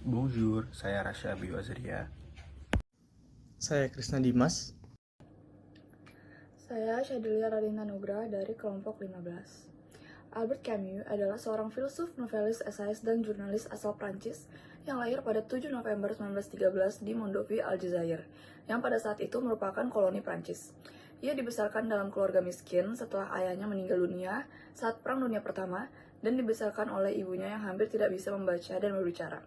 Bonjour, saya Rasya Abiy Azria. Saya Krisna Dimas. Saya Syadelia Radinta Nugra dari kelompok 15. Albert Camus adalah seorang filsuf, novelis, esais, dan jurnalis asal Prancis yang lahir pada 7 November 1913 di Mondovi, Aljazair, yang pada saat itu merupakan koloni Prancis. Ia dibesarkan dalam keluarga miskin setelah ayahnya meninggal dunia saat Perang Dunia Pertama dan dibesarkan oleh ibunya yang hampir tidak bisa membaca dan berbicara.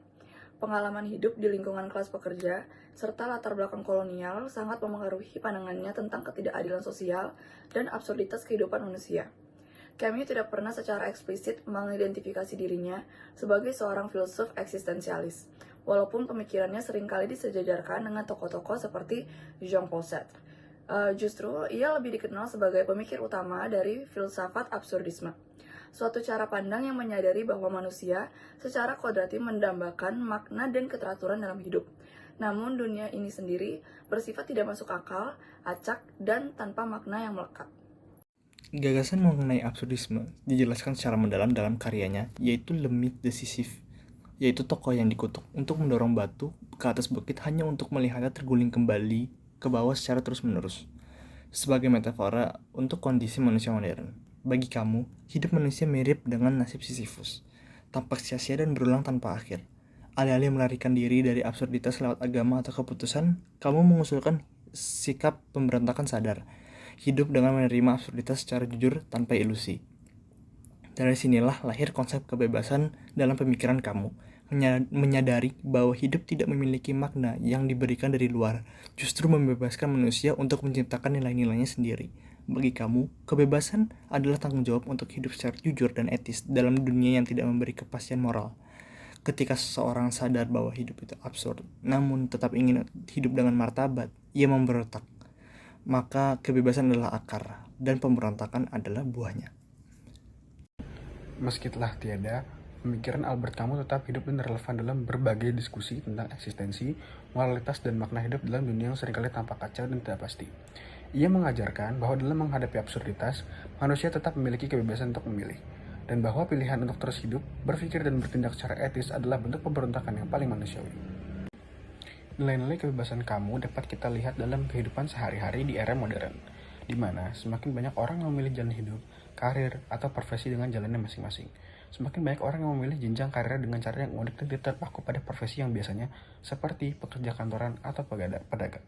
Pengalaman hidup di lingkungan kelas pekerja, serta latar belakang kolonial sangat memengaruhi pandangannya tentang ketidakadilan sosial dan absurditas kehidupan manusia. Camus tidak pernah secara eksplisit mengidentifikasi dirinya sebagai seorang filsuf eksistensialis, walaupun pemikirannya seringkali disejajarkan dengan tokoh-tokoh seperti Jean-Paul Sartre. Justru, ia lebih dikenal sebagai pemikir utama dari filsafat absurdisme. Suatu cara pandang yang menyadari bahwa manusia secara kodrati mendambakan makna dan keteraturan dalam hidup. Namun dunia ini sendiri bersifat tidak masuk akal, acak, dan tanpa makna yang melekat. Gagasan mengenai absurdisme dijelaskan secara mendalam dalam karyanya, yaitu Le Mythe de Sisyphe, yaitu tokoh yang dikutuk untuk mendorong batu ke atas bukit hanya untuk melihatnya terguling kembali ke bawah secara terus-menerus, sebagai metafora untuk kondisi manusia modern. Bagi kamu, hidup manusia mirip dengan nasib Sisyphus, tampak sia-sia dan berulang tanpa akhir. Alih-alih melarikan diri dari absurditas lewat agama atau keputusan, kamu mengusulkan sikap pemberontakan sadar, hidup dengan menerima absurditas secara jujur tanpa ilusi. Dari sinilah lahir konsep kebebasan dalam pemikiran kamu, menyadari bahwa hidup tidak memiliki makna yang diberikan dari luar, justru membebaskan manusia untuk menciptakan nilai-nilainya sendiri. Bagi kamu, kebebasan adalah tanggung jawab untuk hidup secara jujur dan etis dalam dunia yang tidak memberi kepastian moral. Ketika seseorang sadar bahwa hidup itu absurd, namun tetap ingin hidup dengan martabat, ia memberontak. Maka kebebasan adalah akar, dan pemberontakan adalah buahnya. Meski telah tiada, pemikiran Albert Camus tetap hidup dan relevan dalam berbagai diskusi tentang eksistensi, moralitas, dan makna hidup dalam dunia yang seringkali tampak kacau dan tidak pasti. Ia mengajarkan bahwa dalam menghadapi absurditas, manusia tetap memiliki kebebasan untuk memilih, dan bahwa pilihan untuk terus hidup, berpikir, dan bertindak secara etis adalah bentuk pemberontakan yang paling manusiawi. Nilai-nilai kebebasan kamu dapat kita lihat dalam kehidupan sehari-hari di era modern, di mana semakin banyak orang yang memilih jalan hidup, karir, atau profesi dengan jalannya masing-masing. Semakin banyak orang yang memilih jenjang karir dengan cara yang unik dan tidak terpaku pada profesi yang biasanya seperti pekerja kantoran atau pedagang.